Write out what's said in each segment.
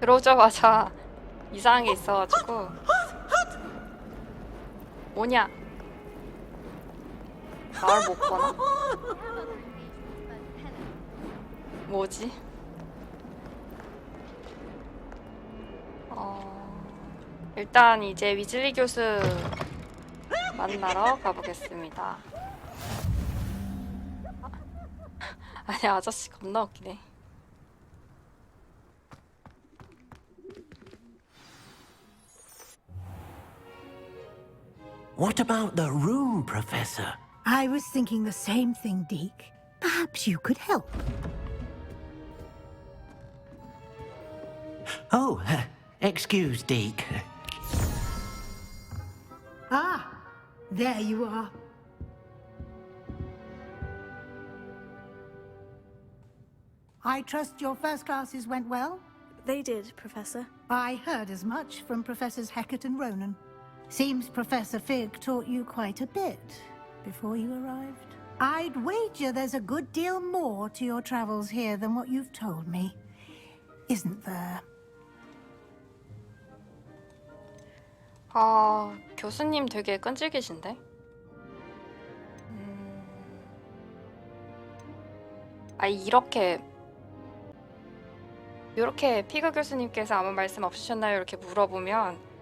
들어오자마자 이상한 게 있어가지고. 뭐냐? 나를 못 보나? 뭐지? 일단 이제 위즐리 교수 만나러 가보겠습니다. 아니, 아저씨 겁나 웃기네. What about the room, Professor? I was thinking the same thing, Deke. Perhaps you could help. Oh, excuse, Deke. Ah, there you are. I trust your first classes went well? They did, Professor. I heard as much from Professors Hecat and Ronan. Seems Professor Fig taught you quite a bit before you arrived. I'd wager there's a good deal more to your travels here than what you've told me. Isn't there? 교수님 되게 끈질기신데? 이렇게 피그 교수님께서 아무 말씀 없으셨나요? 이렇게 물어보면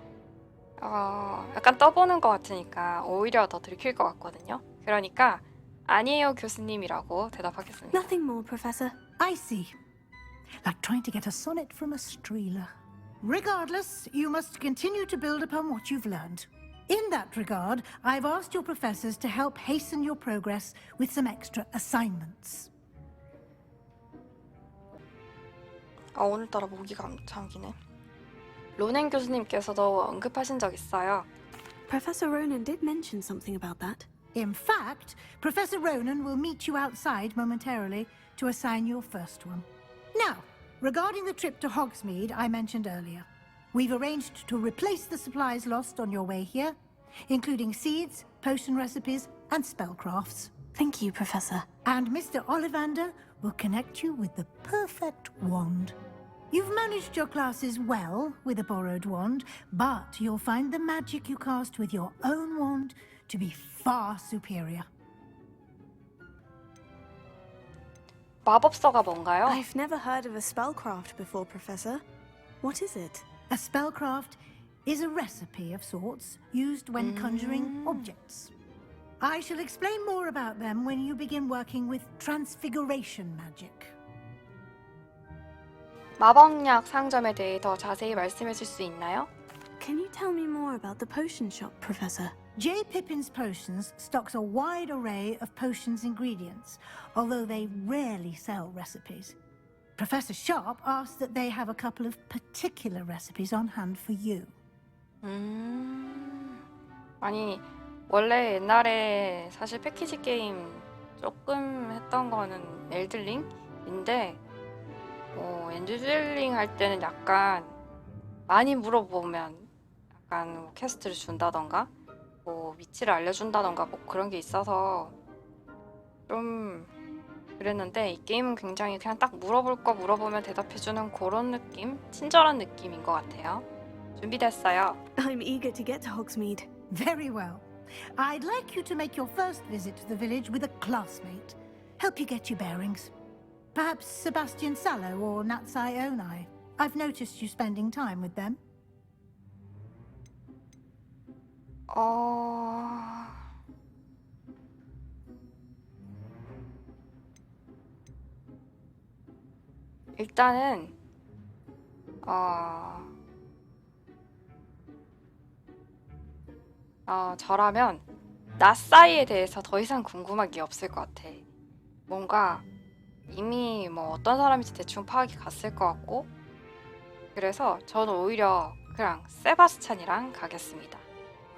약간 떠보는 것 같으니까 오히려 더 들킬 것 같거든요. 그러니까 아니에요 교수님이라고 대답하겠습니다. Nothing more, Professor. I see. Like trying to get a sonnet from a streeler. Regardless, you must continue to build upon what you've learned. In that regard, I've asked your professors to help hasten your progress with some extra assignments. 오늘따라 모기가 잠기네. 로넨 교수님께서도 언급하신 적 있어요. Professor Ronan did mention something about that. In fact, Professor Ronan will meet you outside momentarily to assign your first one. Now, regarding the trip to Hogsmeade I mentioned earlier, we've arranged to replace the supplies lost on your way here, including seeds, potion recipes, and spellcrafts. Thank you, Professor. And Mr. Ollivander will connect you with the perfect wand. You've managed your classes well with a borrowed wand, but you'll find the magic you cast with your own wand to be far superior. 마법서가 뭔가요? I've never heard of a spellcraft before, Professor. What is it? A spellcraft is a recipe of sorts used when conjuring objects. I shall explain more about them when you begin working with transfiguration magic. 마법약 상점에 대해 더 자세히 말씀해 줄 수 있나요? Can you tell me more about the potion shop, Professor? J. Pippin's Potions stocks a wide array of potions ingredients, although they rarely sell recipes. Professor Sharp asked that they have a couple of particular recipes on hand for you. 아니, 원래 옛날에 사실 패키지 게임 조금 했던 거는 엘들링인데 엘들링 할 때는 약간 많이 물어보면 약간 뭐 퀘스트를 준다던가 뭐 위치를 알려준다던가 뭐 그런 게 있어서 좀 그랬는데 이 게임은 굉장히 그냥 딱 물어볼 거 물어보면 대답해주는 그런 느낌? 친절한 느낌인 것 같아요. 준비됐어요. I'm eager to get to Hogsmeade. Very well. I'd like you to make your first visit to the village with a classmate. Help you get your bearings. Perhaps Sebastian Sallow or Natsai Onai. I've noticed you spending time with them. 일단은 저라면 나사이에 대해서 더 이상 궁금한 게 없을 것 같아. 뭔가 이미 뭐 어떤 사람인지 대충 파악이 갔을 것 같고, 그래서 저는 오히려 그냥 세바스찬이랑 가겠습니다.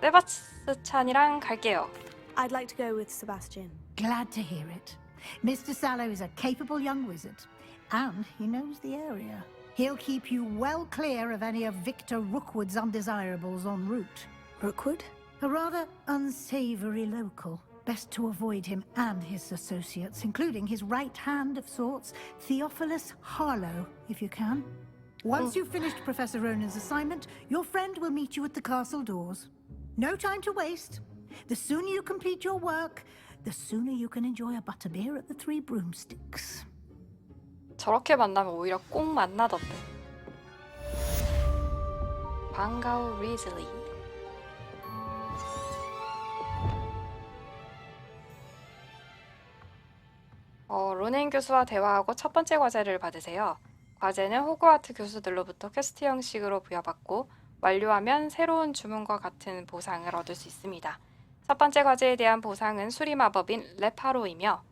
세바스찬이랑 갈게요. I'd like to go with Sebastian. Glad to hear it. Mr. Sallow is a capable young wizard, and he knows the area. He'll keep you well clear of any of Victor Rookwood's undesirables en route. Rookwood? A rather unsavory local. Best to avoid him and his associates, including his right hand of sorts, Theophilus Harlow, if you can. Once you've finished Professor Ronan's assignment, your friend will meet you at the castle doors. No time to waste. The sooner you complete your work, the sooner you can enjoy a butterbeer at the Three Broomsticks. 저렇게 만나면 오히려 꼭 만나던데. 반가워 리즐리. 로넨 교수와 대화하고 첫 번째 과제를 받으세요. 과제는 호그와트 교수들로부터 퀘스트 형식으로 부여받고 완료하면 새로운 주문과 같은 보상을 얻을 수 있습니다. 첫 번째 과제에 대한 보상은 수리 마법인 레파로이며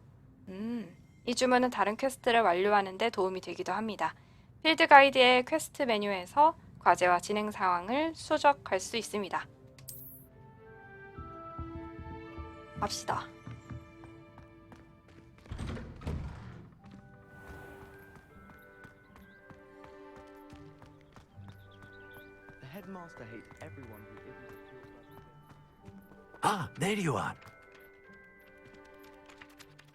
이 주문은 다른 퀘스트를 완료하는 데 도움이 되기도 합니다. 필드 가이드의 퀘스트 메뉴에서 과제와 진행 상황을 수적할 수 있습니다. 갑시다. The headmaster hates everyone who isn't a pure blood. Ah, there you are.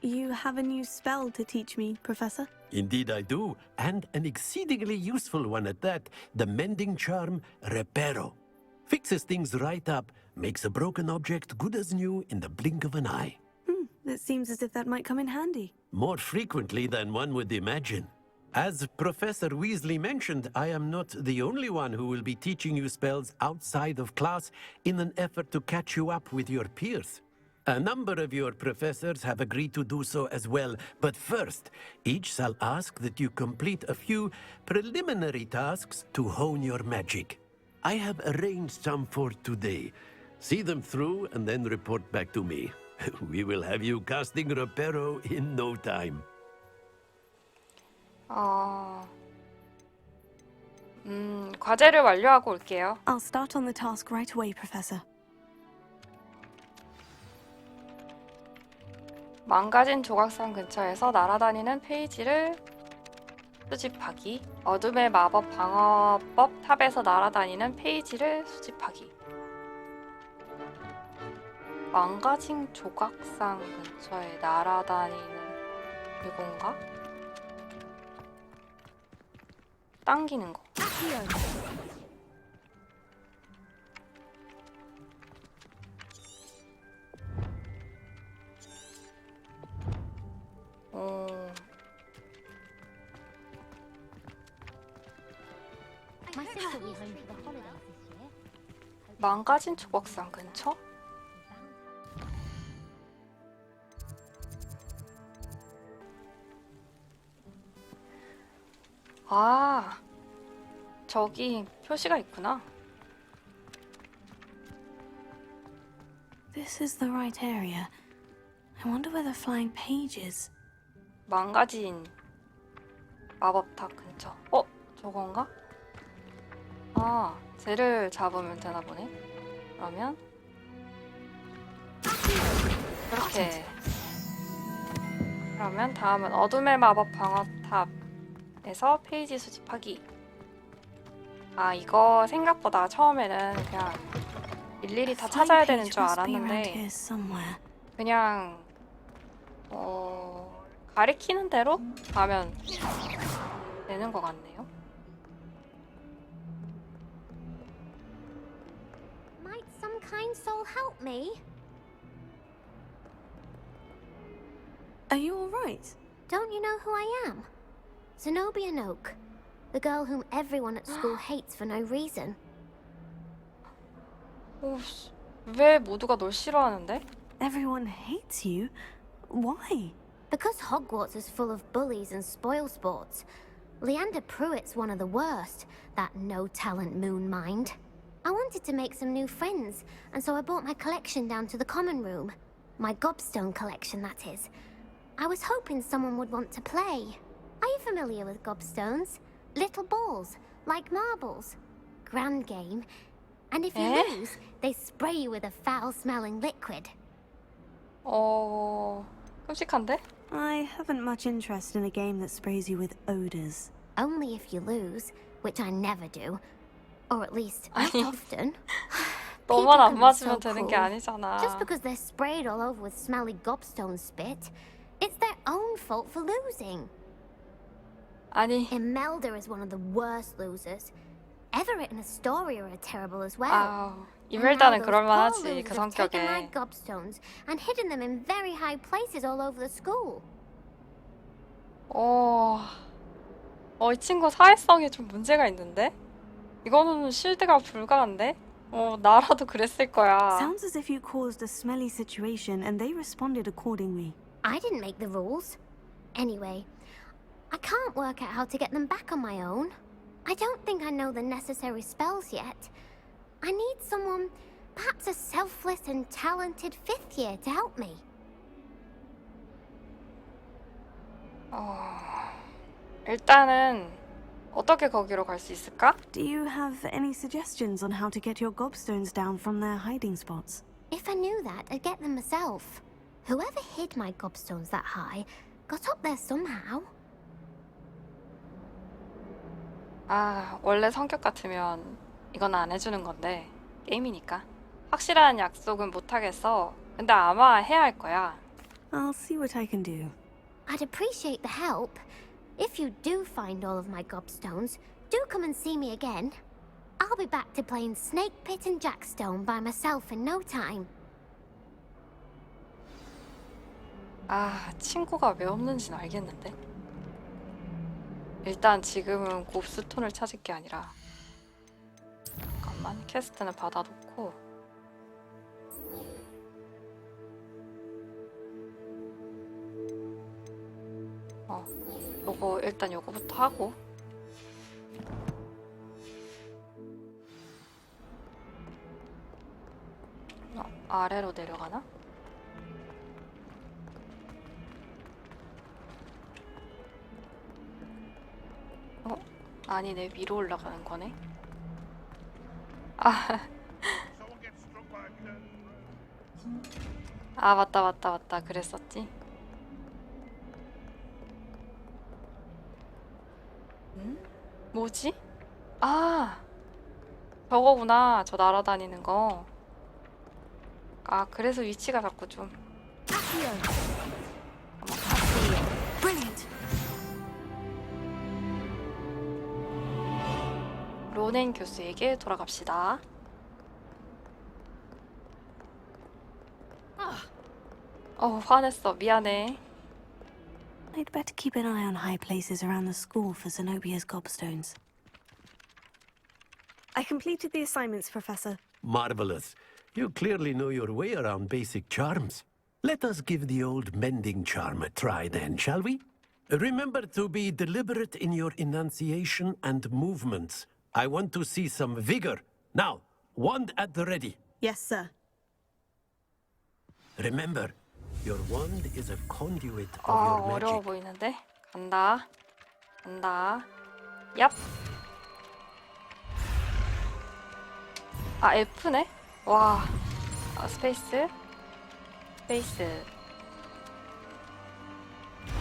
You have a new spell to teach me, Professor? Indeed I do, and an exceedingly useful one at that, the mending charm Reparo. Fixes things right up, makes a broken object good as new in the blink of an eye. It seems as if that might come in handy. More frequently than one would imagine. As Professor Weasley mentioned, I am not the only one who will be teaching you spells outside of class in an effort to catch you up with your peers. A number of your professors have agreed to do so as well, but first, each shall ask that you complete a few preliminary tasks to hone your magic. I have arranged some for today. See them through and then report back to me. We will have you casting Reparo in no time. 과제를 완료하고 올게요. I'll start on the task right away, Professor. 망가진 조각상 근처에서 날아다니는 페이지를 수집하기. 어둠의 마법 방어법 탑에서 날아다니는 페이지를 수집하기. 망가진 조각상 근처에 날아다니는 이건가? 당기는 거. My sister will be home for the holidays this year. 망가진 조각상 근처? 아, 저기 표시가 있구나. This is the right area. I wonder where the flying page is. 망가진 마법탑 근처. 저건가? 아, 쟤를 잡으면 되나 보네. 그러면 이렇게. 그러면 다음은 어둠의 마법 방어탑에서 페이지 수집하기. 아, 이거 생각보다 처음에는 그냥 일일이 다 찾아야 되는 줄 알았는데 그냥 가리키는 대로 가면 되는 것 같네요. Might some kind soul help me? Are you all right? Don't you know who I am? Zenobia Noak, the girl whom everyone at school hates for no reason. 왜 모두가 널 싫어하는데? Everyone hates you? Why? Because Hogwarts is full of bullies and spoil sports. Leander Pruitt's one of the worst, that no-talent moon mind. I wanted to make some new friends, and so I brought my collection down to the common room. My gobstone collection, that is. I was hoping someone would want to play. Are you familiar with gobstones? Little balls, like marbles. Grand game. And if you lose, they spray you with a foul-smelling liquid. 끔찍한데? I haven't much interest in a game that sprays you with odors. Only if you lose, which I never do. Or at least, not often. 너만 안 People can be 맞으면 so 되는 게 cruel. 아니잖아. Just because they're sprayed all over with smelly gobstone spit, it's their own fault for losing. 아니, Imelda is one of the worst losers. Everett and Astoria are terrible as well. 아우, And now 이멜다는 those 그럴만하지, poor 그 losers have taken my 성격에. gobstones and hidden them in very high places all over the school. 이 친구 사회성에 좀 문제가 있는데? 이거는 실드가 불가한데? 나라도 그랬을 거야. Sounds as if you caused a smelly situation and they responded accordingly. I didn't make the rules. Anyway, I can't work out how to get them back on my own. I don't think I know the necessary spells yet. I need someone, perhaps a selfless and talented fifth year to help me. 일단은 어떻게 거기로 갈 수 있을까? Do you have any suggestions on how to get your gobstones down from their hiding spots? If I knew that, I'd get them myself. Whoever hid my gobstones that high got up there somehow. 원래 성격 같으면 이건 안 해주는 건데 게임이니까 확실한 약속은 못 하겠어. 근데 아마 해야 할 거야. I'll see what I can do. I'd appreciate the help. If you do find all of my gobstones, do come and see me again. I'll be back to playing Snake Pit and Jackstone by myself in no time. 친구가 왜 없는지는 알겠는데. 일단 지금은 곱스톤을 찾을 게 아니라 잠깐만, 퀘스트는 받아놓고 일단 요거부터 하고 아래로 내려가나? 아니네, 위로 올라가는 거네. 맞다. 그랬었지. 뭐지? 저거구나. 저 날아다니는 거. 그래서 위치가 자꾸 좀. Brilliant. 로넨 교수에게 돌아갑시다. 화냈어. 미안해. I'd better keep an eye on high places around the school for Zenobia's gobstones. I completed the assignments, Professor. Marvelous. You clearly know your way around basic charms. Let us give the old mending charm a try then, shall we? Remember to be deliberate in your enunciation and movements. I want to see some vigor. Now, wand at the ready. Yes, sir. Remember, your wand is a conduit of your 어려워 magic. 보이는데? 간다. 얍. F네? 와. 스페이스.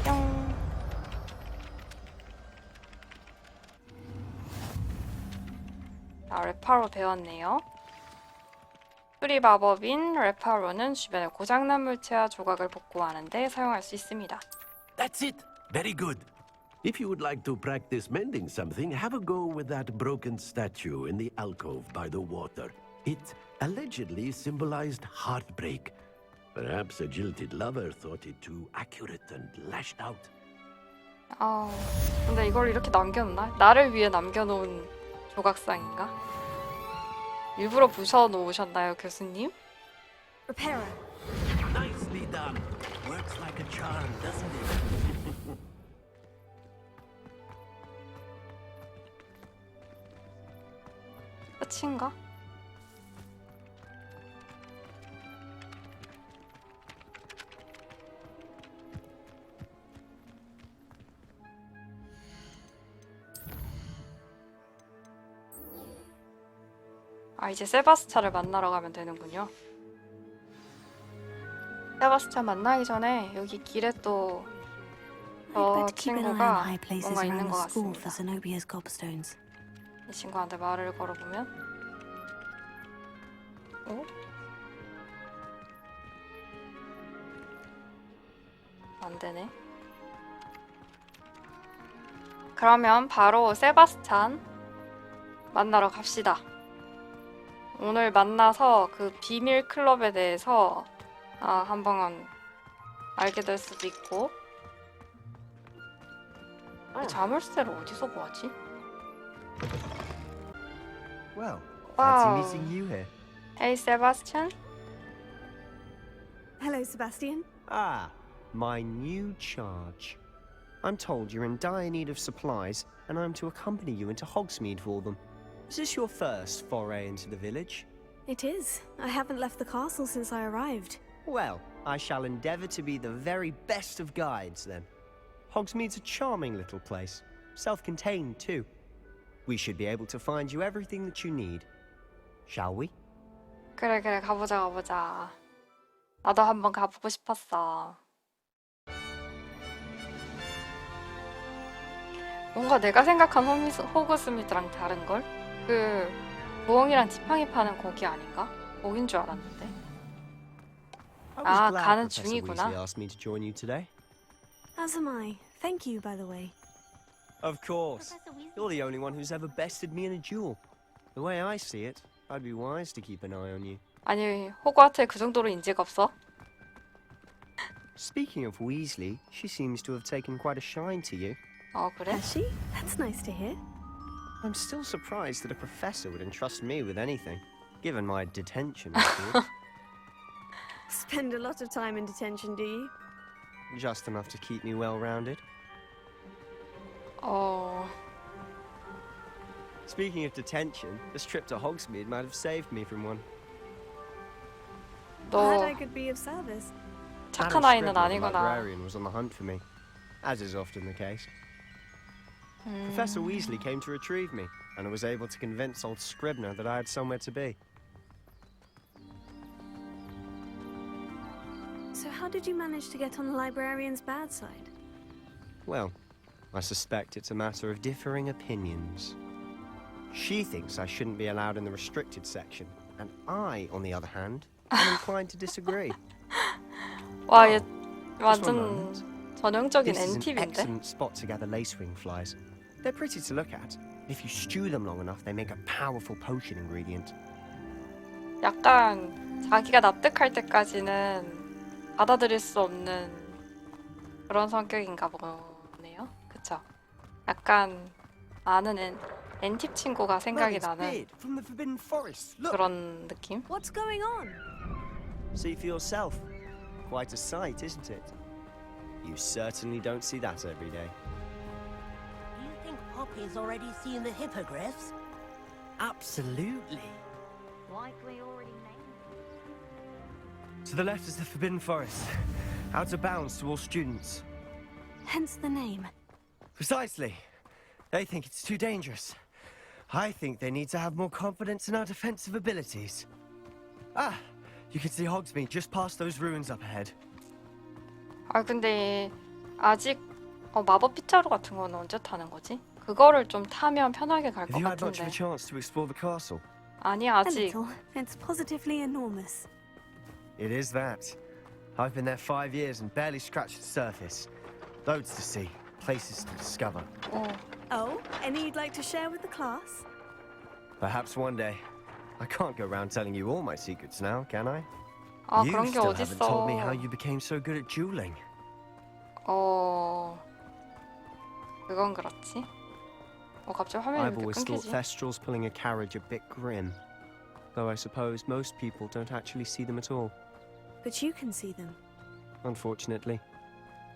뿅. 레파로 배웠네요. 수리 마법인 레파로는 주변의 고장난 물체와 조각을 복구하는 데 사용할 수 있습니다. That's it. Very good. If you would like to practice mending something, have a go with that broken statue in the alcove by the water. It allegedly symbolized heartbreak. Perhaps a jilted lover thought it too accurate and lashed out. 근데 이걸 이렇게 남겨놓나? 나를 위해 남겨놓은 조각상인가? 일부러 부셔놓으셨나요, 교수님? Repairer. Nicely done. Works like a charm, doesn't it? 끝인가? 이제 세바스찬을 만나러 가면 되는군요. 세바스찬 만나기 전에 여기 길에 또 I'd better keep an eye on 친구가 high places 뭔가 있는 around 것 the school for 같습니다. Zenobia's gobstones. 이 친구한테 말을 걸어보면 안 되네. 그러면 바로 세바스찬 만나러 갑시다. 오늘 만나서 그 비밀 클럽에 대해서 한번 알게 될 수도 있고. 자물쇠를 어디서 구하지? Well, Wow. fancy meeting you here. Hey, 세바스찬. Hello, Sebastian. Ah, my new charge. I'm told you're in dire need of supplies, and I'm to accompany you into Hogsmeade for them. Is this your first foray into the village? It is. I haven't left the castle since I arrived. Well, I shall endeavour to be the very best of guides, then. Hogsmeade's a charming little place, self-contained too. We should be able to find you everything that you need. Shall we? 그래 가보자. 나도 한번 가보고 싶었어. 뭔가 내가 생각한 호그스미드랑 다른걸? 그 부엉이랑 지팡이 파는 거기 아닌가? 거긴 줄 알았는데. I was Ah, glad 가는 Professor 중이구나. Weasley asked me to join you today. As am I. Thank you, by the way. Of course. Professor Weasley. You're the only one who's ever bested me in a duel. The way I see it, I'd be wise to keep an eye on you. 아니, 호그와트에 그 정도로 인재가 없어? Speaking of Weasley, she seems to have taken quite a shine to you. 그래? Has she? That's nice to hear. I'm still surprised that a professor would entrust me with anything, given my detention record. Spend a lot of time in detention, do you? Just enough to keep me well-rounded. Speaking of detention, this trip to Hogsmeade might have saved me from one. Glad 너 I could be of service. 착한 Adam 아이는 Scribner, the 아니구나. librarian, was on the hunt for me, as is often the case. Professor Weasley came to retrieve me, and was able to convince old Scribner that I had somewhere to be. So how did you manage to get on the librarian's bad side? Well, I suspect it's a matter of differing opinions. She thinks I shouldn't be allowed in the restricted section, and I, on the other hand, am inclined to disagree. 와, 얘 Just one 완전 moment. 전형적인 This is an N팁인데? excellent spot to gather lacewing flies. They're pretty to look at. If you stew them long enough, they make a powerful potion ingredient. 약간 자기가 납득할 때까지는 받아들일 수 없는 그런 성격인가 보네요. 그쵸? 약간 아는 N팁 친구가 생각이 나는 from the Forbidden Forest. Look, 그런 느낌? What's going on? see for yourself. Quite a sight, isn't it? You certainly don't see that every day. Do you think Poppy's already seen the hippogriffs? Absolutely. Likely already named. To the left is the Forbidden Forest. Out of bounds to all students. Hence the name. Precisely. They think it's too dangerous. I think they need to have more confidence in our defensive abilities. Ah, you can see Hogsmeade just past those ruins up ahead. 근데 아직 마법 피자루 같은 거는 언제 타는 거지? 그거를 좀 타면 편하게 갈 것 Have you had much of a 같은데. chance to explore the castle? 아니, A 아직. little. It's positively enormous. It is that. I've been there 5 years and barely scratched the surface. Loads to see, places to discover. Oh, any you'd like to share with the class? Perhaps one day. I can't go around telling you all my secrets now, can I? You 그런 게 still haven't told me how 어딨어. you became so good at dueling. 그건 그렇지. 갑자기 화면이 I've 왜 이렇게 always thought 끊기지? Thestrals pulling a carriage a bit grim. Though I suppose most people don't actually see them at all, But you can see them. unfortunately.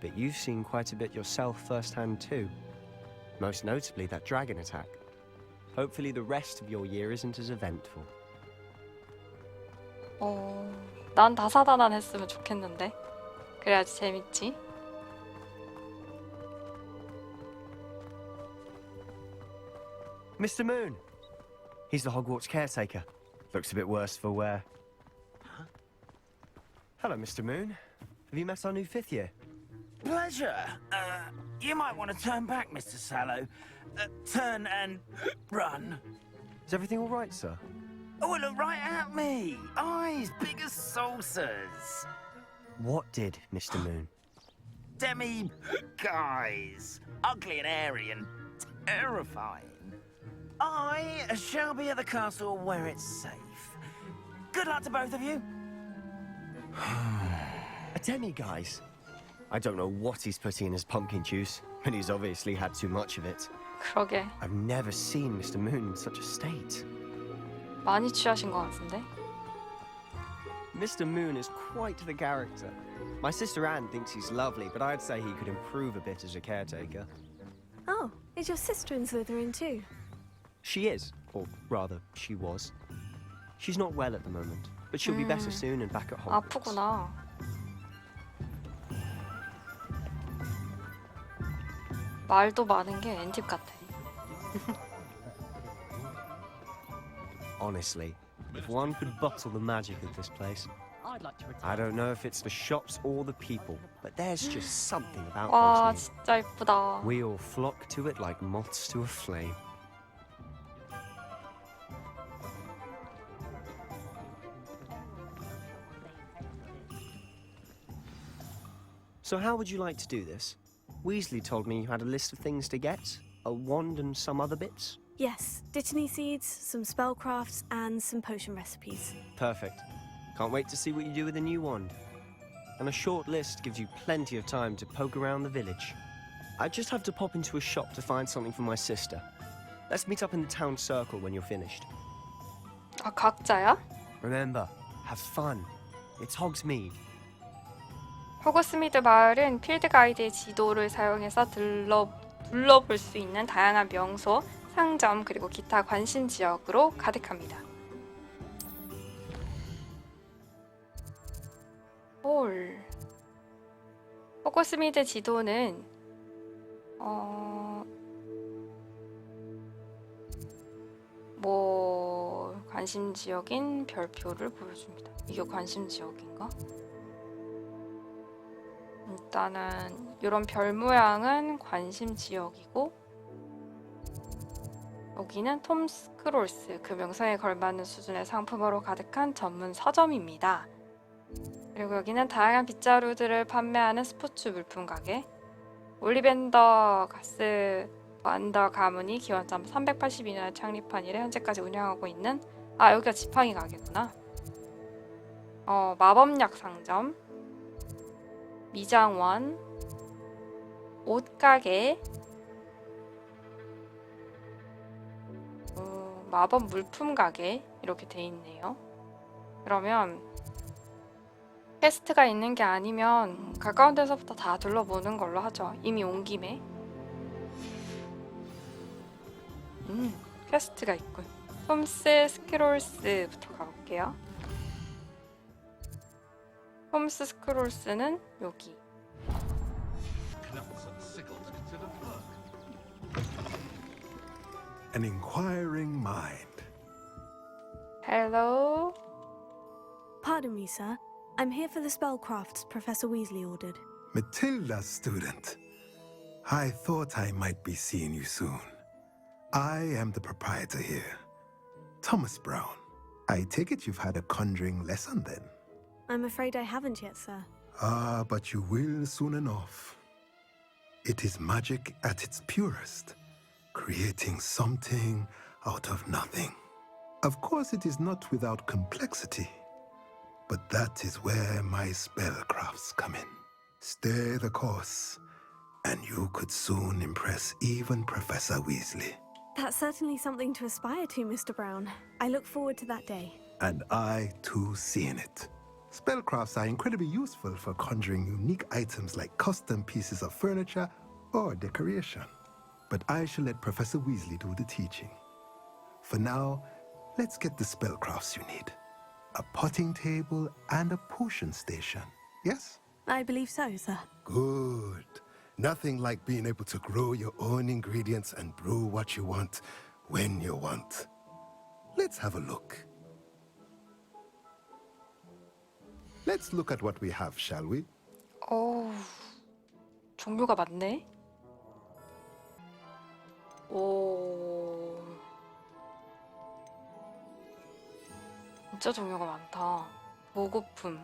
But you've seen quite a bit yourself firsthand too. Most notably that dragon attack. Hopefully the rest of your year isn't as eventful. 난 다사다난했으면 좋겠는데. 그래야지 재밌지. Mr. Moon. He's the Hogwarts caretaker. Looks a bit worse for wear. Hello, Mr. Moon. Have you met our new 5th year? Pleasure. You might want to turn back, Mr. Sallow. Turn and run. Is everything all right, sir? Oh, look right at me. Eyes big as saucers. What did, Mr. Moon? Demi guys. Ugly and airy and terrifying. I shall be at the castle where it's safe. Good luck to both of you. A demi-guise? I don't know what he's putting in his pumpkin juice, but he's obviously had too much of it. 그러게. I've never seen Mr. Moon in such a state. 많이 취하신 것 같은데? Mr. Moon is quite the character. My sister Anne thinks he's lovely, but I'd say he could improve a bit as a caretaker. Oh, is your sister in Slytherin too? She is, or rather, she was. She's not well at the moment, but she'll be better soon and back at Hogwarts. 아프구나. 말도 많은 게 앤팁 같아. Honestly, if one could bottle the magic of this place, I don't know if it's the shops or the people, but there's just something about 와, Hogsmeade. 진짜 예쁘다. We all flock to it like moths to a flame. So how would you like to do this? Weasley told me you had a list of things to get, a wand and some other bits. Yes, Dittany seeds, some spellcrafts, and some potion recipes. Perfect. Can't wait to see what you do with the new wand. And a short list gives you plenty of time to poke around the village. I just have to pop into a shop to find something for my sister. Let's meet up in the town circle when you're finished. 아, 각자야? Remember, have fun. It's Hogsmeade. 호그스미드 마을은 필드 가이드의 지도를 사용해서 둘러볼 수 있는 다양한 명소, 상점, 그리고 기타 관심 지역으로 가득합니다. 홀. 호그스미드 지도는 관심 지역인 별표를 보여줍니다. 이게 관심 지역인가? 일단은 이런 별 모양은 관심 지역이고, 여기는 톰 스크롤스, 그 명성에 걸맞는 수준의 상품으로 가득한 전문 서점입니다. 그리고 여기는 다양한 빗자루들을 판매하는 스포츠 물품 가게, 올리벤더 가스 언더 가문이 기원전 382년에 창립한 이래 현재까지 운영하고 있는, 여기가 지팡이 가게구나. 마법약 상점, 미장원, 옷가게, 마법 물품 가게 이렇게 돼 있네요. 그러면 퀘스트가 있는 게 아니면 가까운 데서부터 다 둘러보는 걸로 하죠. 이미 온 김에. 퀘스트가 있군. 홈스 스크롤스부터 가볼게요. 홈스 스크롤스는 여기. An inquiring mind. Hello. Pardon me, sir. I'm here for the spellcrafts Professor Weasley ordered. Matilda's student. I thought I might be seeing you soon. I am the proprietor here, Thomas Brown. I take it you've had a conjuring lesson then? I'm afraid I haven't yet, sir. But you will soon enough. It is magic at its purest, creating something out of nothing. Of course, it is not without complexity, but that is where my spellcrafts come in. Stay the course, and you could soon impress even Professor Weasley. That's certainly something to aspire to, Mr. Brown. I look forward to that day. And I, too, seeing it. Spellcrafts are incredibly useful for conjuring unique items like custom pieces of furniture or decoration. But I shall let Professor Weasley do the teaching. For now, let's get the spellcrafts you need. A potting table and a potion station, yes? I believe so, sir. Good. Nothing like being able to grow your own ingredients and brew what you want when you want. Let's have a look. Let's look at what we have, shall we? 종류가 많네. 오, 진짜 종류가 많다. 보급품.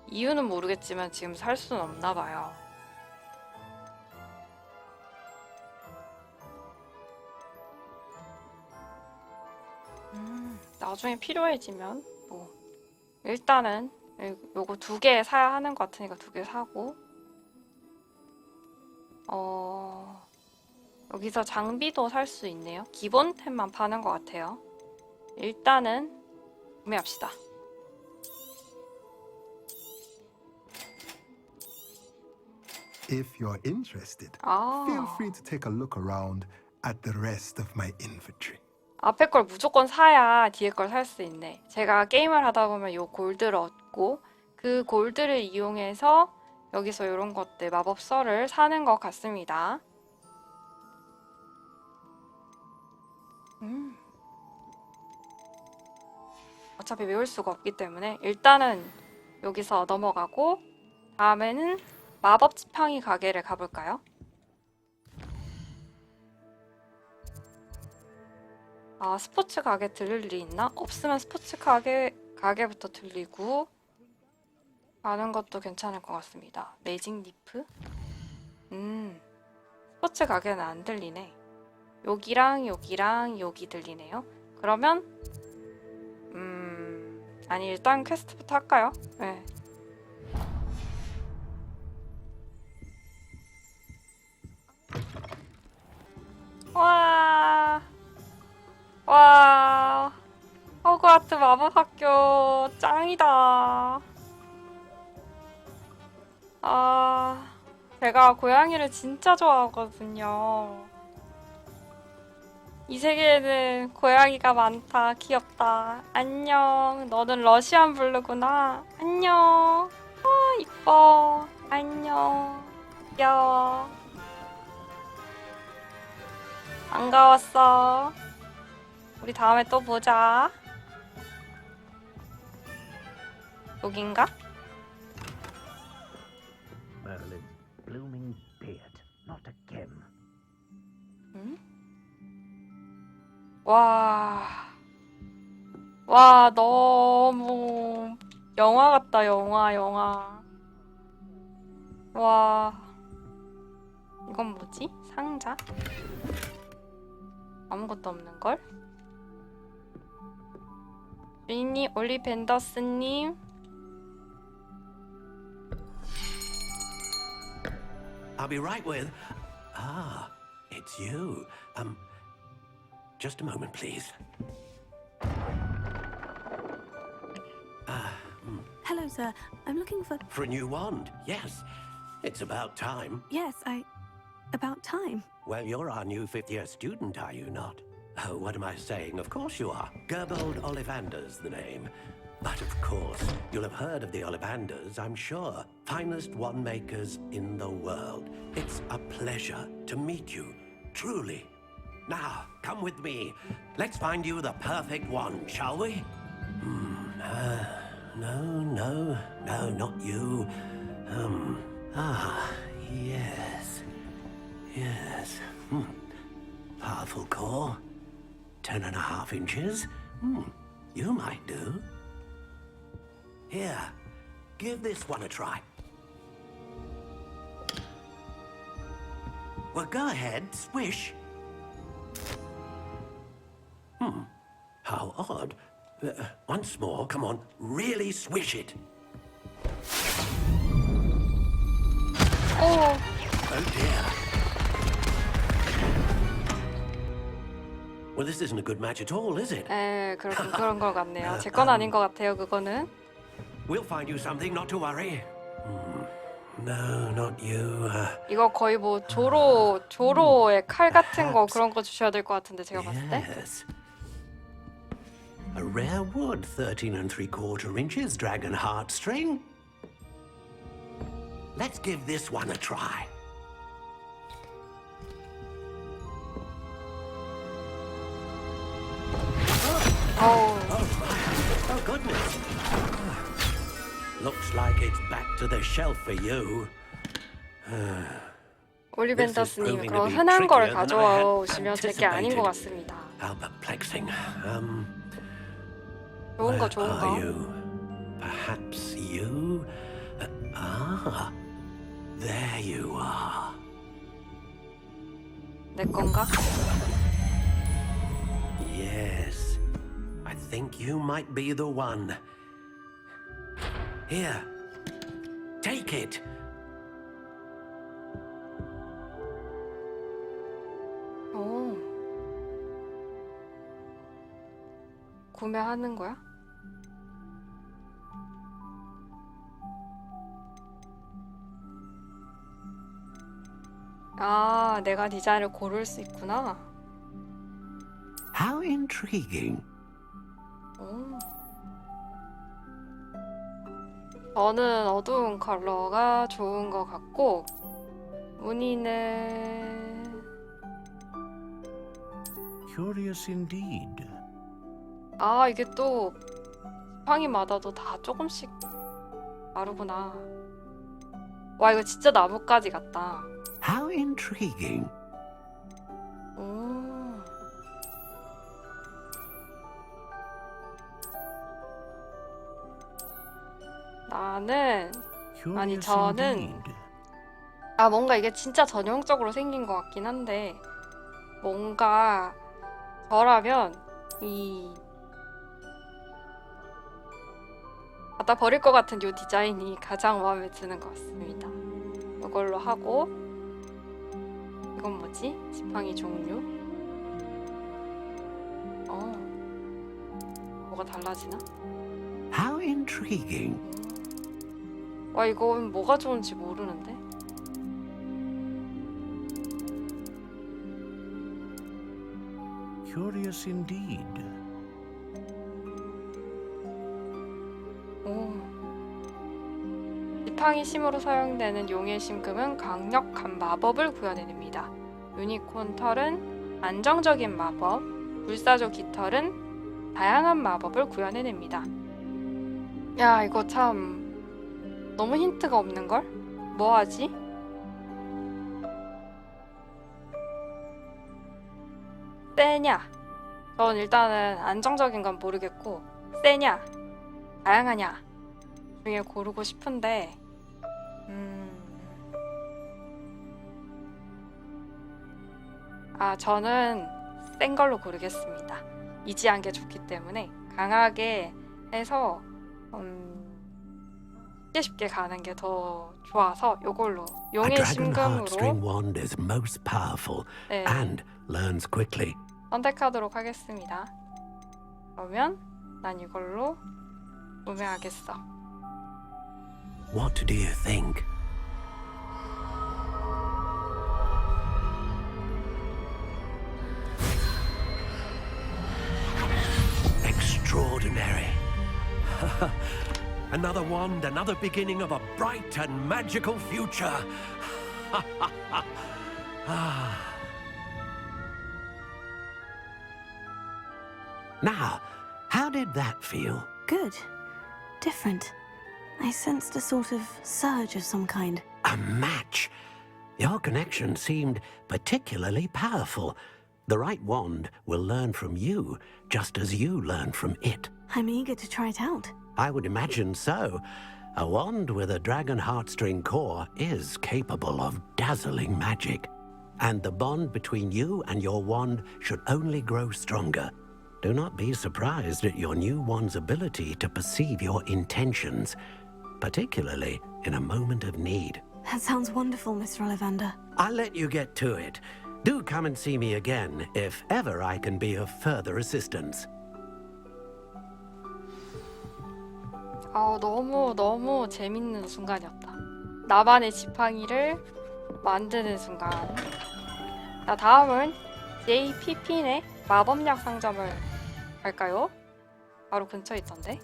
이유는 모르겠지만 지금 살 수는 없나 봐요. 나중에 필요해지면 뭐 일단은 요거 2개 사야 하는 것 같으니까 2개 사고 여기서 장비도 살 수 있네요. 기본템만 파는 것 같아요. 일단은 구매합시다. If you're interested, 아, feel free to take a look around at the rest of my inventory. 앞에 걸 무조건 사야 뒤에 걸 살 수 있네. 제가 게임을 하다 보면 요 골드를 얻고 그 골드를 이용해서 여기서 요런 것들 마법서를 사는 것 같습니다. 어차피 외울 수가 없기 때문에 일단은 여기서 넘어가고 다음에는 마법 지팡이 가게를 가볼까요? 아, 스포츠 가게 들릴 일이 있나? 없으면 스포츠 가게부터 들리고 가는 것도 괜찮을 것 같습니다. 매직 리프? 스포츠 가게는 안 들리네. 여기랑 여기랑 여기 들리네요. 그러면 아니 일단 퀘스트부터 할까요? 네. 와, 호그와트 마법학교 짱이다. 아, 제가 고양이를 진짜 좋아하거든요. 이 세계에는 고양이가 많다. 귀엽다. 안녕. 너는 러시안 블루구나. 안녕. 아, 이뻐. 안녕. 귀여워. 반가웠어. 우리 다음에 또 보자. 여긴가? Merlin's blooming beard, not a gem. 응? 와, 너무 영화 같다, 영화. 와, 이건 뭐지? 상자? 아무것도 없는걸? 주인님, 올리벤더스님. I'll be right with. Ah, it's you. Just a moment, please. Hello, sir. I'm looking for... For a new wand, yes. It's about time. Yes, About time. Well, you're our new fifth-year student, are you not? Oh, what am I saying? Of course you are. Gerbold Ollivander's the name. But of course, you'll have heard of the Ollivanders, I'm sure. Finest wand makers in the world. It's a pleasure to meet you, truly. Now, come with me. Let's find you the perfect wand, shall we? No, not you. Yes. Powerful core. 10.5 inches. You might do. Here, give this one a try. Well, go ahead, swish. How odd. Once more, come on, really swish it. Oh dear. Well, this isn't a good match at all, is it? 에, 그런 것 같네요. 제 건 아닌 것 같아요, 그거는. We'll find you something, not to worry. No, not you. 이거 거의 뭐 조로의 칼 같은 거 그런 거 주셔야 될 것 같은데 제가 봤을 때. Yes. A rare wood, 13 3/4 inches, dragon heartstring. Let's give this one a try. Oh goodness. Looks like it's back to the shelf for you. 올리벤더스님, 그럼 흔한 걸 가져와 오시면 제게 아닌 것 같습니다. How perplexing. 좋은 거. Are you? Perhaps you? There you are. 내 건가? Yes. I think you might be the one. Here, take it. 오. 구매하는 거야? 아, 내가 디자인을 고를 수 있구나. How intriguing. 오. 저는 어두운 컬러가 좋은 것 같고, 무늬는 Curious indeed. 아, 이게 또 지팡이마다도 다 조금씩 다르구나. 와, 이거 진짜 나뭇가지 같다. How intriguing. 오. 나는 아니, Curious 저는 indeed. 아, 뭔가 이게 진짜 전형적으로 생긴 것 같긴 한데, 뭔가 저라면 이 갖다 버릴 것 같은 이 디자인이 가장 마음에 드는 것 같습니다. 이걸로 하고, 이건 뭐지? 지팡이 종류? 뭐가 달라지나? How intriguing. 와, 이건 뭐가 좋은지 모르는데? Curious indeed. 오. 지팡이 심으로 사용되는 용의 심금은 강력한 마법을 구현해냅니다. 유니콘 털은 안정적인 마법, 불사조 깃털은 다양한 마법을 구현해냅니다. 야, 이거 참 너무 힌트가 없는걸? 뭐하지? 세냐? 전 일단은 안정적인 건 모르겠고, 세냐? 다양하냐? 중에 고르고 싶은데, 저는 센 걸로 고르겠습니다. 이지한 게 좋기 때문에 강하게 해서 쉽게 가는 게 더 좋아서 요걸로 A 용의 dragon heartstring 심금으로 wand is most powerful 네, and learns quickly. 선택하도록 하겠습니다. 그러면 난 이걸로 구매하겠어. What do you think? Extraordinary. Another wand, another beginning of a bright and magical future. Now, how did that feel? Good. Different. I sensed a sort of surge of some kind. A match. Your connection seemed particularly powerful. The right wand will learn from you, just as you learn from it. I'm eager to try it out. I would imagine so. A wand with a dragon heartstring core is capable of dazzling magic. And the bond between you and your wand should only grow stronger. Do not be surprised at your new wand's ability to perceive your intentions, particularly in a moment of need. That sounds wonderful, Mr. Ollivander. I'll let you get to it. Do come and see me again if ever I can be of further assistance. 너무 재밌는 순간이었다. 나만의 지팡이를 만드는 순간. 자, 다음은 ep03의 마법약 상점을 갈까요? 바로 근처에 있던데.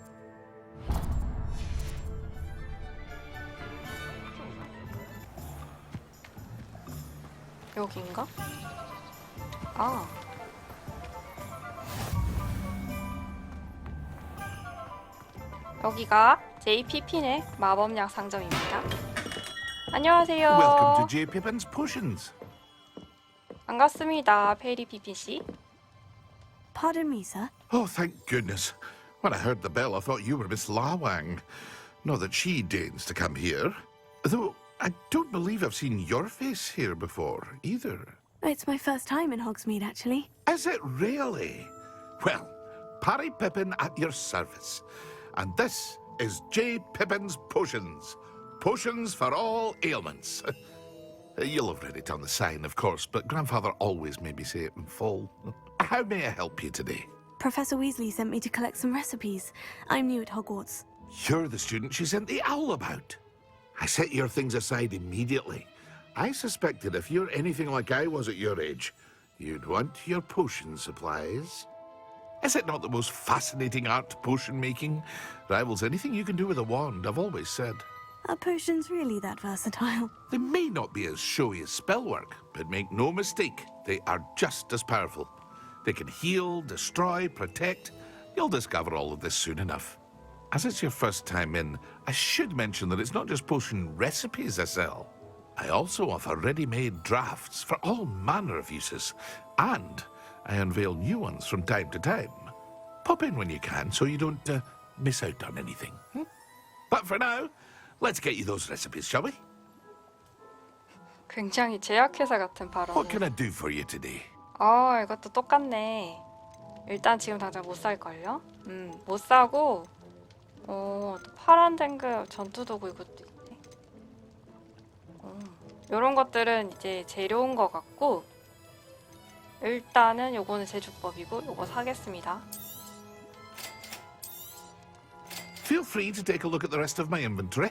여기인가? 아. 여기가 ep03의 마법약 상점입니다. 안녕하세요. Welcome to J. Pippin's Potions. 반갑습니다, 페리 피핀 씨. Pardon me, sir. Oh, thank goodness. When I heard the bell, I thought you were Miss Lawang. Not that she deigns to come here. Though I don't believe I've seen your face here before, either. It's my first time in Hogsmeade, actually. Is it really? Well, Parry Pippin at your service. And this is J. Pippin's Potions. Potions for all ailments. You'll have read it on the sign, of course, but Grandfather always made me say it in full. How may I help you today? Professor Weasley sent me to collect some recipes. I'm new at Hogwarts. You're the student she sent the owl about. I set your things aside immediately. I suspected if you're anything like I was at your age, you'd want your potion supplies. Is it not the most fascinating art, potion making? Rivals anything you can do with a wand, I've always said. Are potions really that versatile? They may not be as showy as spellwork, but make no mistake, they are just as powerful. They can heal, destroy, protect. You'll discover all of this soon enough. As it's your first time in, I should mention that it's not just potion recipes I sell. I also offer ready-made drafts for all manner of uses, and I unveil new ones from time to time. Pop in when you can so you don't miss out on anything. But for now, let's get you those recipes, shall we? 굉장히 제약회사 같은 What can I 발언을. do for you today? 이것도 똑같네. 일단 지금 당장 못 살걸요? 못 사고, 또 파란 등급 전투도구 이것도 있네. 요런 것들은 이제 재료인 것 같고, 일단은 요거는 제조법이고, 요거 사겠습니다. Feel free to take a look at the rest of my inventory,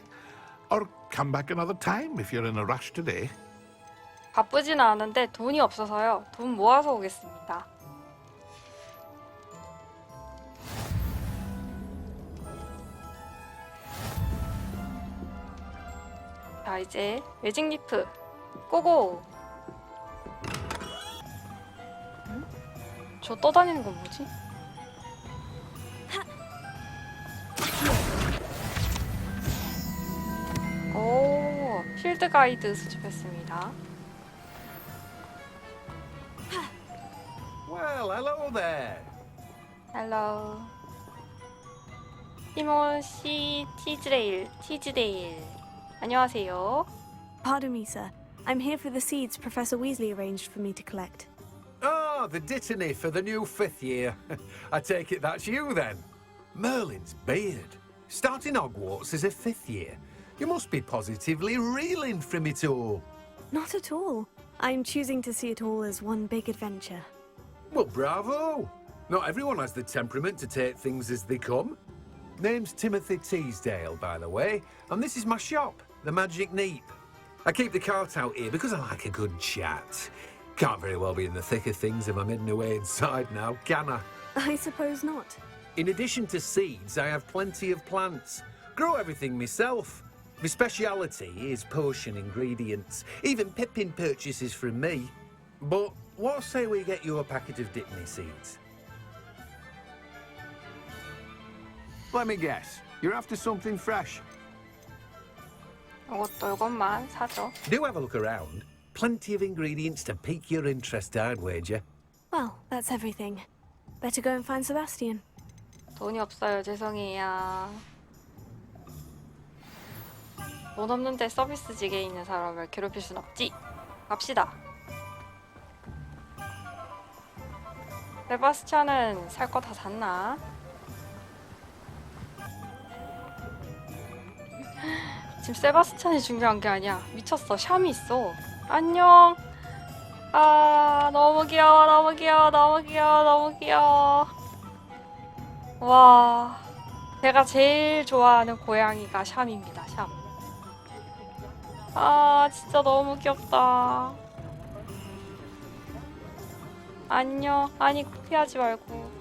or come back another time if you're in a rush today. 바쁘지는 않은데 돈이 없어서요. 돈 모아서 오겠습니다. 자, 이제 매직 리프 고고. 저 떠다니는 건 뭐지? 오, 필드 가이드 수집했습니다. Well, hello there. 헬로. 티몬 씨 티즈데일. 안녕하세요. Pardon me, sir. I'm here for the seeds Professor Weasley arranged for me to collect. Ah, the dittany for the new 5th year. I take it that's you then. Merlin's beard. Starting Hogwarts as a 5th year. You must be positively reeling from it all. Not at all. I'm choosing to see it all as one big adventure. Well, bravo. Not everyone has the temperament to take things as they come. Name's Timothy Teasdale, by the way, and this is my shop, the Magic Neep. I keep the cart out here because I like a good chat. Can't very well be in the thick of things if I'm hidden away inside now, can I? I suppose not. In addition to seeds, I have plenty of plants. Grow everything myself. My speciality is potion ingredients. Even Pippin purchases from me. But what say we get you a packet of Dittany seeds? Let me guess. You're after something fresh. 이것만 사죠. Do have a look around. Plenty of ingredients to pique your interest, I'd wager. Well, that's everything. Better go and find Sebastian. 돈이 없어요. 죄송해요. 돈 없는데 서비스직에 있는 사람을 괴롭힐 순 없지. 갑시다. 세바스찬은 살 거 다 샀나? 지금 세바스찬이 중요한 게 아니야. 미쳤어. 샴이 있어. 안녕. 아, 너무 귀여워. 너무 귀여워. 너무 귀여워. 너무 귀여워. 와. 제가 제일 좋아하는 고양이가 샴입니다. 샴. 아, 진짜 너무 귀엽다. 안녕. 아니, 피하지 말고.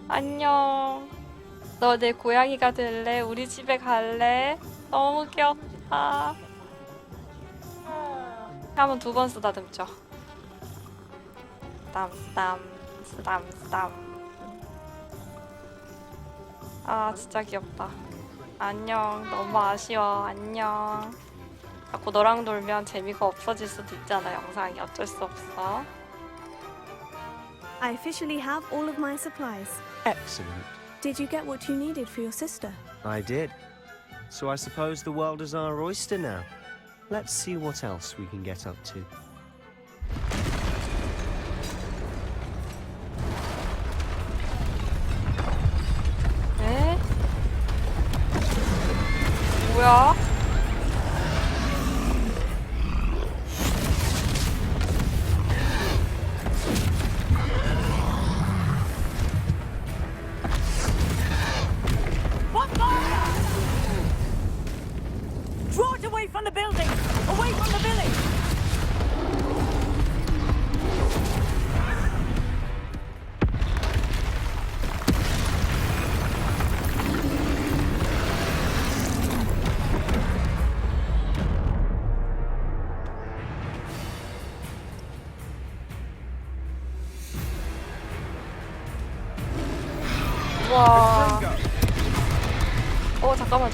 안녕. 너 내 고양이가 될래? 우리 집에 갈래? 너무 귀엽다. 한번 2번 쓰다듬죠. 쓰담. 아, 진짜 귀엽다. 안녕. 너무 아쉬워. 안녕. 자꾸 너랑 놀면 재미가 없어질 수도 있잖아, 영상이. 어쩔 수 없어. I officially have all of my supplies. Excellent. Did you get what you needed for your sister? I did. So I suppose the world is our oyster now. Let's see what else we can get up to. 뭐야? What fire? Draw it away from the building! Away from the village! 와. 잠깐만.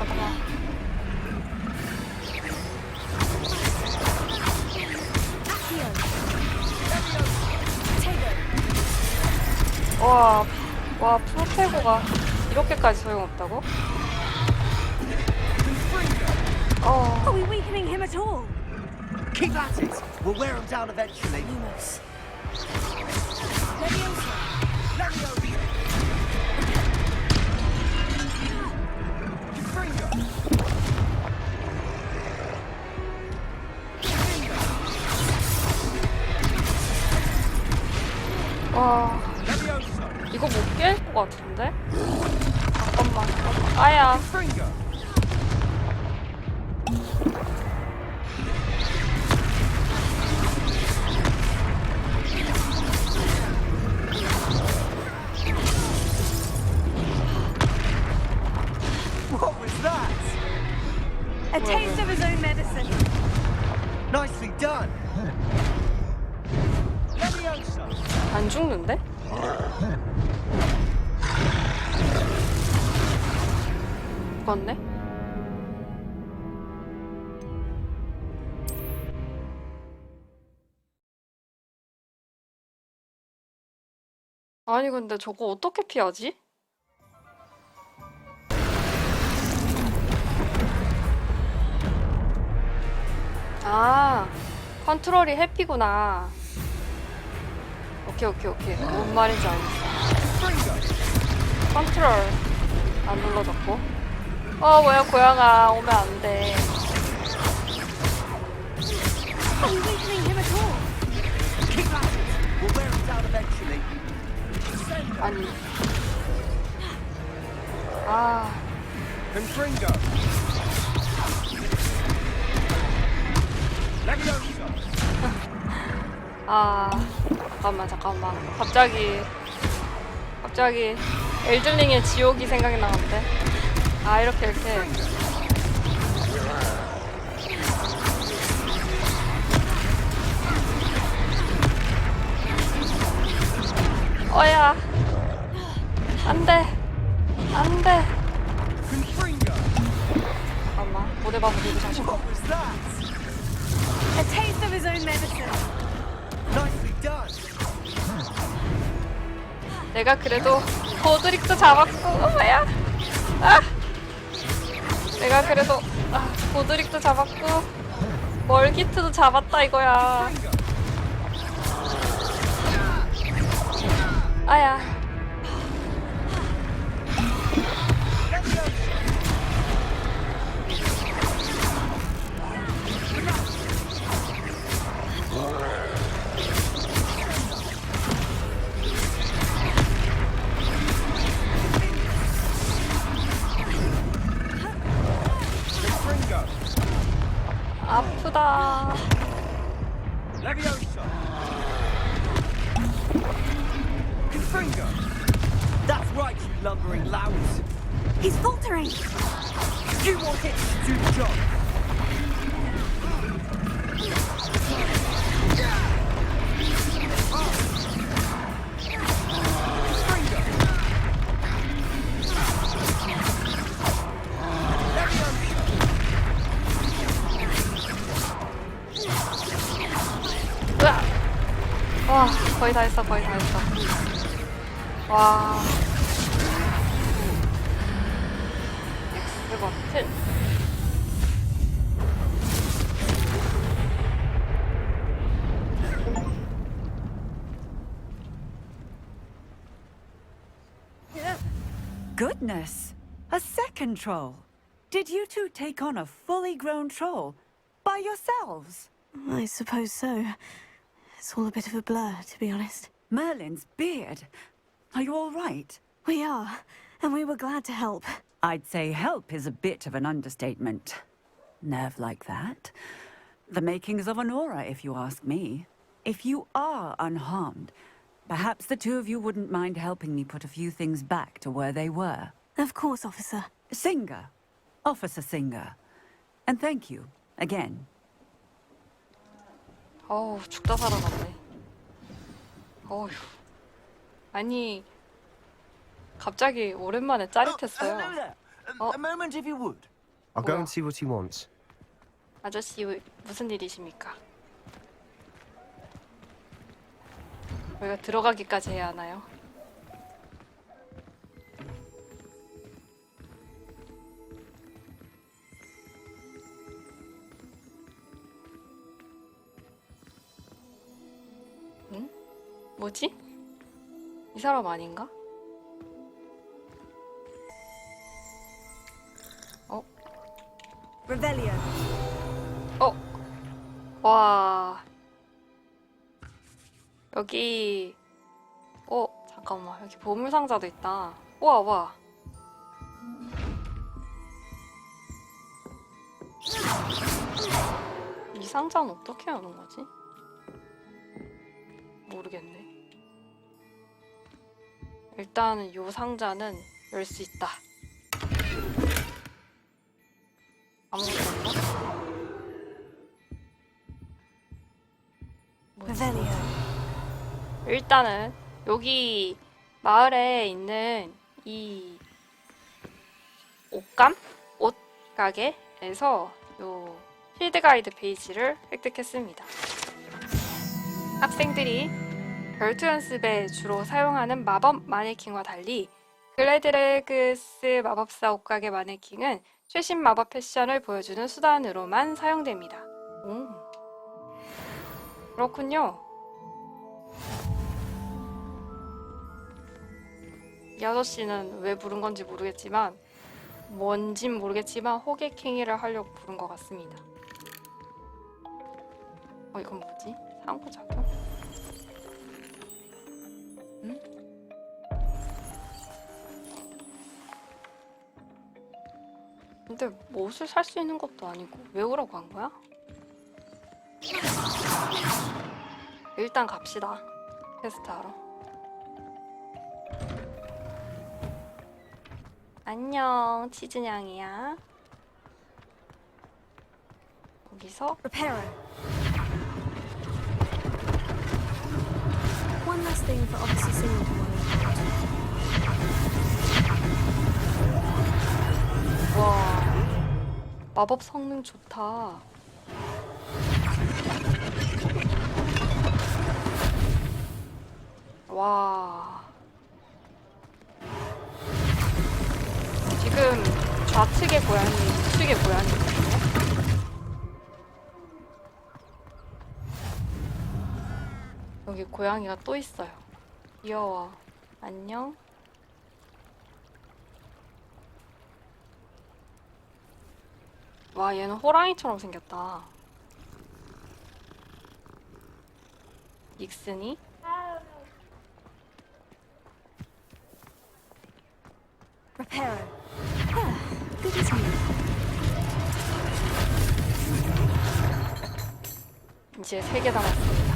와, 프로테고가 이렇게까지 소용없다고? Are we weakening him at all? Keep at it! We'll wear him down eventually. Lumos. 와, 이거 못 깰 것 같은데? 잠깐만. 아야. What was that? A taste of his own medicine. Nicely done. Leviosa. 안 죽는데? 죽었네? 아니 근데 저거 어떻게 피하지? 아, 컨트롤이 해피구나. 오케이. 뭔 말인지 알겠어. 컨트롤 안 눌러졌고. 뭐야, 고양아. 오면 안 돼. Are we weakening him at all? Keep at it. We'll wear him down eventually. 아니. 아, Confringo. Leviosa. 잠깐만. 갑자기 엘들링의 지옥이 생각이 나는데. 이렇게. 안 돼. Confringo. 잠깐만. 모델 봐보고 이거 잠시만. What was that? A taste of his own medicine. Nicely done. 내가 그래도 고드릭도 잡았고, 뭐야? 내가 그래도 고드릭도 잡았고 멀기트도 잡았다 이거야. 아야. 아프다. Leviosa. Confringo. That's right, you lumbering louts. He's faltering. You want it to do the job. 와, 거의 다 했어. 와. X 버튼. Goodness, a second troll. Did you two take on a fully grown troll by yourselves? I suppose so. It's all a bit of a blur, to be honest. Merlin's beard. Are you all right? We are, and we were glad to help. I'd say help is a bit of an understatement. Nerve like that. The makings of an aura, if you ask me. If you are unharmed, perhaps the two of you wouldn't mind helping me put a few things back to where they were. Of course, officer. Singer. Officer Singer. And thank you, again. 어우, 죽다 살아났네. 어휴. 아니, 갑자기 오랜만에 짜릿했어요. Hello there. A moment if you would. I'll go 뭐야? and see what he wants. 아저씨, 무슨 일이십니까? 우리가 들어가기까지 해야 하나요? 응? 뭐지? 이 사람 아닌가? 어? Revelio. 와. 여기 잠깐만. 여기 보물상자도 있다. 와. 이 상자는 어떻게 하는 거지? 모르겠네. 일단은 요 상자는 열 수 있다. 아무것도 없나? Revelio. 일단은 여기 마을에 있는 이 옷감? 옷 가게에서 요 필드 가이드 페이지를 획득했습니다. 학생들이 별투 연습에 주로 사용하는 마법 마네킹과 달리 글래드레그스 마법사 옷가게 마네킹은 최신 마법 패션을 보여주는 수단으로만 사용됩니다. 그렇군요. 이 아저씨는 왜 부른 건지 모르겠지만 뭔진 모르겠지만 호객행위를 하려고 부른 것 같습니다. 이건 뭐지? 상호작용? 응? 근데 뭐 옷을 살 수 있는 것도 아니고 왜 오라고 한 거야? 일단 갑시다. 퀘스트하러. 안녕, 치즈냥이야. 거기서 Reparo. One last thing for Officer Singer to worry about. 와, 마법 성능 좋다. 와. 지금 좌측의 고양이, 우측의 고양이거든요. 여기 고양이가 또 있어요. 귀여워. 안녕. 와, 얘는 호랑이처럼 생겼다. 닉슨이? Reparo. Good as new. 이제 3개 남았습니다.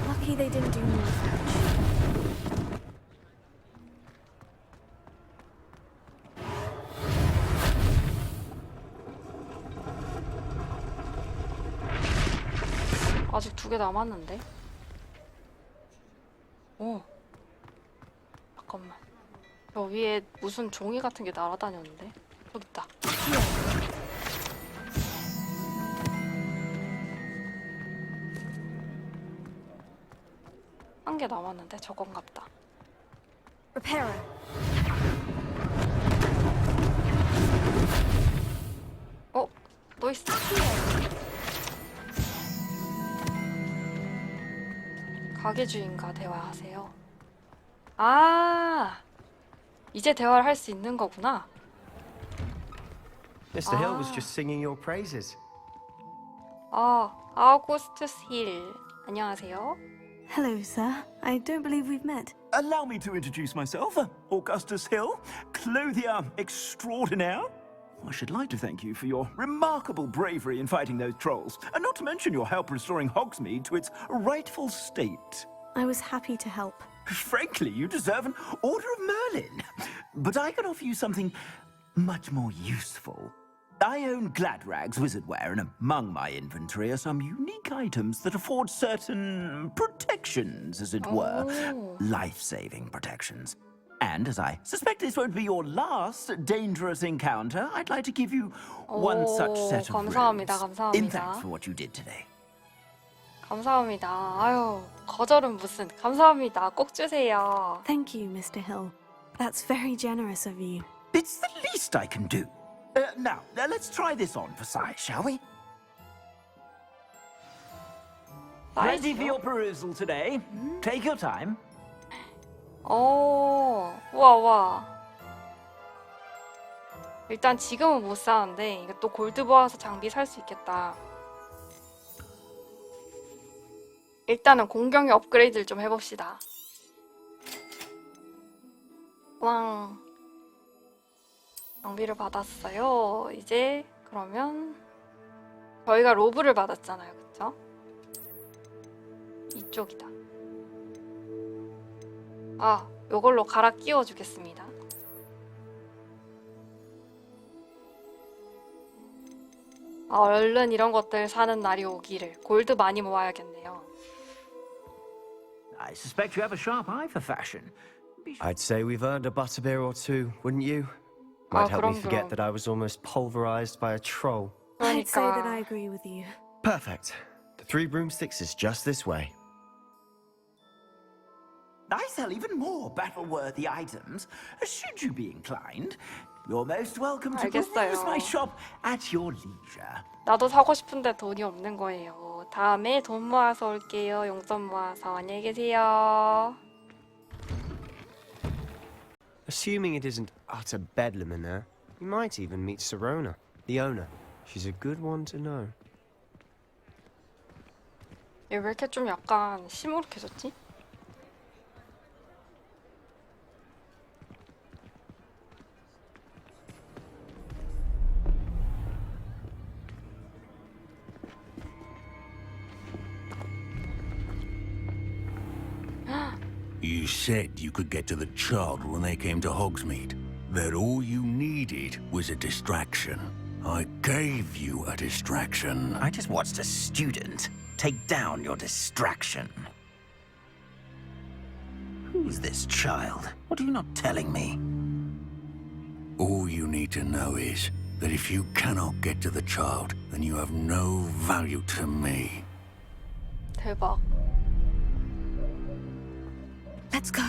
Lucky they didn't do more damage. 아직 2개 남았는데? 오. 잠깐만. 저 위에 무슨 종이 같은 게 날아다녔는데? 여기 있다. 한 개 남았는데 저건갑다. Reparo. 또 있어. 가게 주인과 대화하세요. 아, 이제 대화를 할 수 있는 거구나. Mr. Hill was just singing your praises. 아우구스투스 힐. 안녕하세요. Hello, sir. I don't believe we've met. Allow me to introduce myself, Augustus Hill, clothier extraordinaire. I should like to thank you for your remarkable bravery in fighting those trolls, and not to mention your help restoring Hogsmeade to its rightful state. I was happy to help. Frankly, you deserve an Order of Merlin. But I can offer you something much more useful. I own Gladrag's wizardware, and among my inventory are some unique items that afford certain protections, as it were. Life-saving protections. And as I suspect this won't be your last dangerous encounter, I'd like to give you one such set of 감사합니다, rings 감사합니다. in thanks for what you did today. 감사합니다. 아유, 거절은 무슨. 감사합니다. 꼭 주세요. Thank you, Mr. Hill. That's very generous of you. It's the least I can do. Now, let's try this on for size, shall we? Ready for your perusal today. Take your time. 우와. 일단 지금은 못 사는데 이거 또 골드 모아서 장비 살 수 있겠다. 일단은 공격력 업그레이드를 좀 해봅시다. 왕. 장비를 받았어요. 이제 그러면 저희가 로브를 받았잖아요. 그쵸? 이쪽이다. 요걸로 갈아 끼워 주겠습니다. 얼른 이런 것들 사는 날이 오기를. 골드 많이 모아야겠네요. I suspect you have a sharp eye for fashion. I'd say we've earned a butterbeer or two, wouldn't you? Might help me forget that I was almost pulverized by a troll. I'd say that I agree with you. Perfect. The 3 broomsticks is just this way. I sell even more battle-worthy items. Should you be inclined, you're most welcome to peruse my shop at your leisure. 나도 사고 싶은데 돈이 없는 거예요. 다음에 돈 모아서 올게요. 용돈 모아서. 안녕히 계세요. Assuming it isn't utter bedlam in there, you might even meet Sirona, the owner. She's a good one to know. 얘 왜 이렇게 좀 약간 시무룩해졌지? You said you could get to the child when they came to Hogsmeade. That all you needed was a distraction. I gave you a distraction. I just watched a student take down your distraction. Who's this child? What are you not telling me? All you need to know is that if you cannot get to the child, then you have no value to me. 대박. Let's go.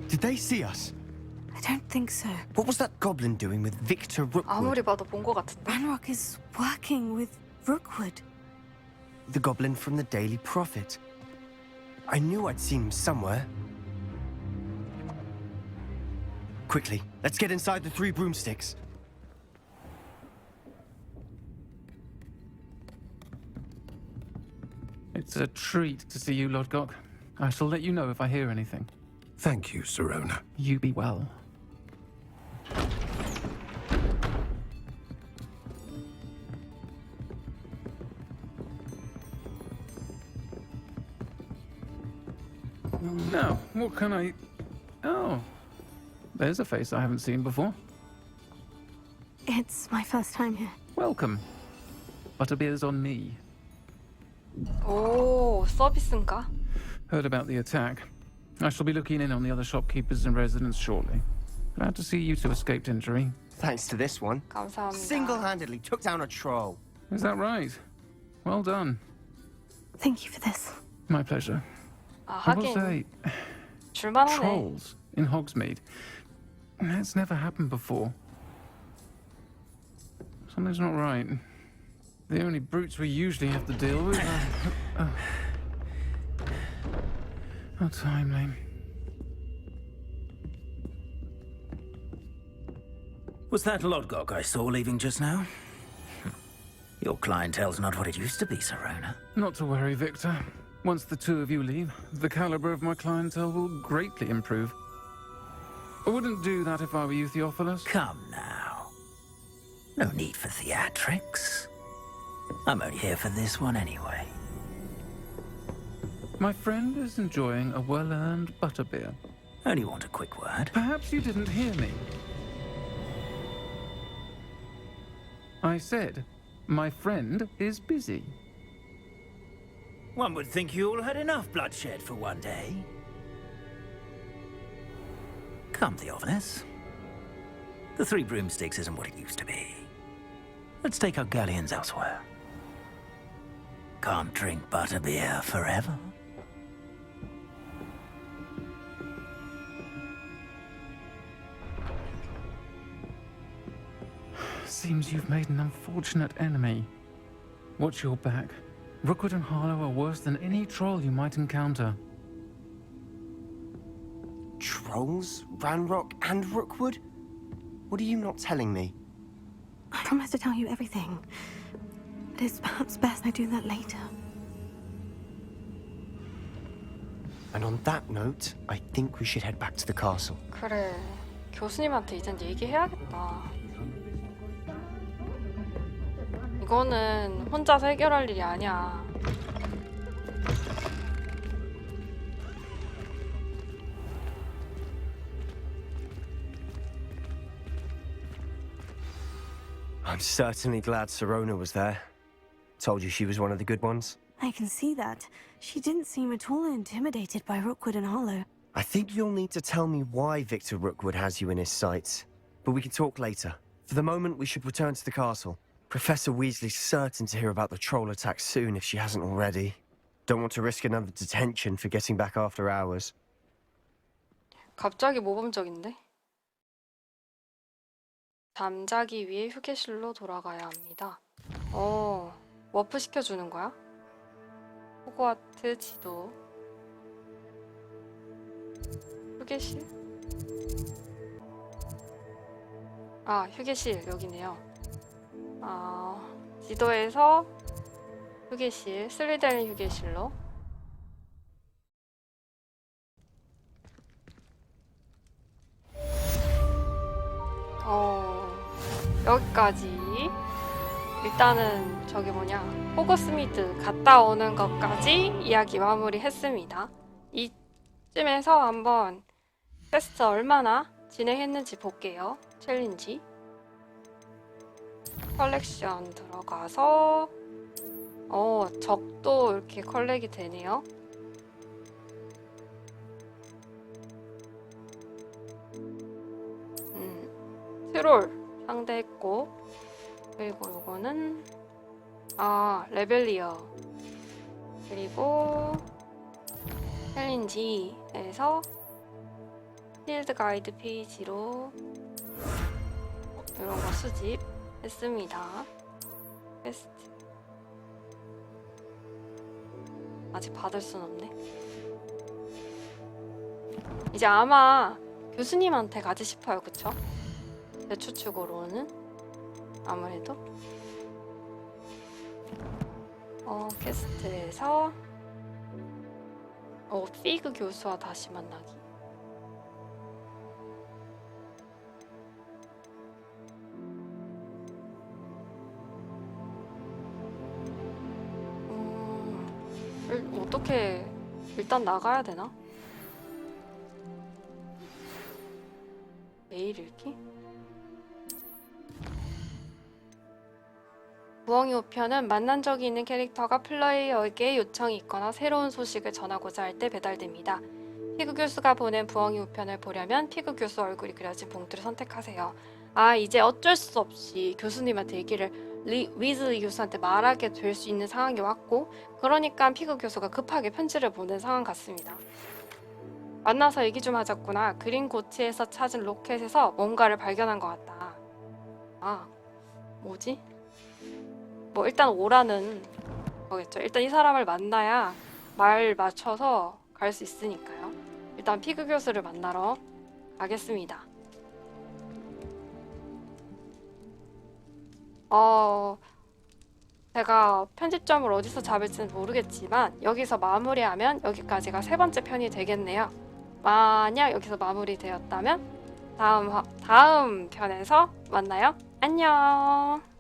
Did they see us? I don't think so. What was that goblin doing with Victor Rookwood? 아무리 봐도 본 것 같은데. Ranrock is working with Rookwood. The goblin from the Daily Prophet. I knew I'd seen him somewhere. Quickly, let's get inside the 3 broomsticks. It's a treat to see you, Lodgok. I shall let you know if I hear anything. Thank you, Sirona. You be well. Now, what can I... Oh, there's a face I haven't seen before. It's my first time here. Welcome. Butterbeer's on me. 오, 서비스인가? Heard about the attack. I shall be looking in on the other shopkeepers and residents shortly. Glad to see you two escaped injury. Thanks to this one. 감사합니다. Single-handedly took down a troll. Is that right? Well done. Thank you for this. My pleasure. 아, I will 하긴 say, 줄만하네. trolls in Hogsmeade. That's never happened before. Something's not right. The only brutes we usually have to deal with are... How timely. Was that Lodgok I saw leaving just now? Your clientele's not what it used to be, Serona. Not to worry, Victor. Once the two of you leave, the caliber of my clientele will greatly improve. I wouldn't do that if I were you, Theophilus. Come now. No need for theatrics. I'm only here for this one anyway. My friend is enjoying a well-earned butterbeer. Only want a quick word. Perhaps you didn't hear me. I said, my friend is busy. One would think you all had enough bloodshed for one day. Come, Theophilus. The Three Broomsticks isn't what it used to be. Let's take our galleons elsewhere. Can't drink butterbeer forever. Seems you've made an unfortunate enemy. Watch your back. Rookwood and Harlow are worse than any troll you might encounter. Trolls? Ranrock and Rookwood? What are you not telling me? I promised to tell you everything. But it's perhaps best I do that later. And on that note, I think we should head back to the castle. 그래. 교수님한테 이젠 얘기해야겠다. 이거는 혼자서 해결할 일이 아니야. I'm certainly glad Serona was there. Told you she was one of the good ones. I can see that. She didn't seem at all intimidated by Rookwood and Harlow. I think you'll need to tell me why Victor Rookwood has you in his sights. But we can talk later. For the moment, we should return to the castle. Professor Weasley's certain to hear about the troll attack soon if she hasn't already. Don't want to risk another detention for getting back after hours. 갑자기 모범적인데? 잠자기 위해 휴게실로 돌아가야 합니다. 워프 시켜주는 거야? 호그와트 지도. 휴게실? 아, 휴게실 여기네요. 지도에서 휴게실, 슬리데린 휴게실로. 여기까지. 일단은 저기 뭐냐, 호그스미드 갔다 오는 것까지 이야기 마무리했습니다. 이쯤에서 한번 퀘스트 얼마나 진행했는지 볼게요. 챌린지 컬렉션 들어가서 적도 이렇게 컬렉이 되네요. 트롤 상대했고, 그리고 요거는 레벨리어, 그리고 챌린지에서 필드 가이드 페이지로 이런 거 수집했습니다. 퀘스트 아직 받을 순 없네. 이제 아마 교수님한테 가지 싶어요. 그쵸? 제 추측으로는 아무래도 퀘스트에서 피그 교수와 다시 만나기. 어떻게 일단 나가야 되나? 메일 읽기? 부엉이 우편은 만난 적이 있는 캐릭터가 플레이어에게 요청이 있거나 새로운 소식을 전하고자 할 때 배달됩니다. 피그 교수가 보낸 부엉이 우편을 보려면 피그 교수 얼굴이 그려진 봉투를 선택하세요. 이제 어쩔 수 없이 교수님한테 얘기를 위즐리 교수한테 말하게 될 수 있는 상황이 왔고, 그러니까 피그 교수가 급하게 편지를 보낸 상황 같습니다. 만나서 얘기 좀 하자꾸나. 그린 고치에서 찾은 로켓에서 뭔가를 발견한 것 같다. 뭐지? 뭐 일단 오라는 거겠죠. 일단 이 사람을 만나야 말 맞춰서 갈 수 있으니까요. 일단 피그 교수를 만나러 가겠습니다. 제가 편집점을 어디서 잡을지는 모르겠지만 여기서 마무리하면 여기까지가 3번째 편이 되겠네요. 만약 여기서 마무리되었다면 다음 편에서 만나요. 안녕.